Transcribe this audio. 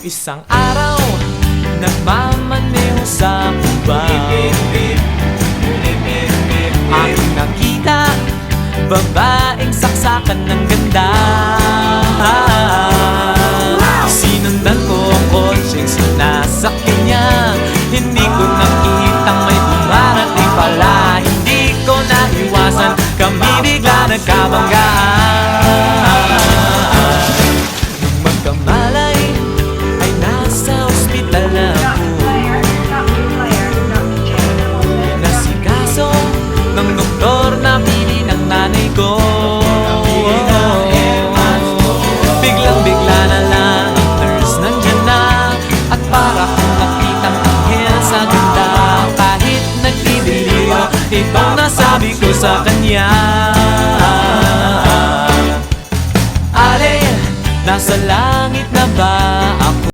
Isang araw, nagmamaneho sa kuba, aking nakita, babaeng saksakan ng ganda. Sinundan ko ang kotseng sinasakyan niya. Hindi ko nakitang may dumarating pala. Hindi ko naiwasan, kami bigla nagkabanggaan. Nung magkamalay, ay nasa ospital na ako. Nasikaso ng doktor na pili ng nanay ko. Biglang-bigla na lang ang nurse nandyan na, at para kong nakitang anghel sa ganda. Kahit nagdidiliyo, itong nasabi ko sa kanya. Ale, nasa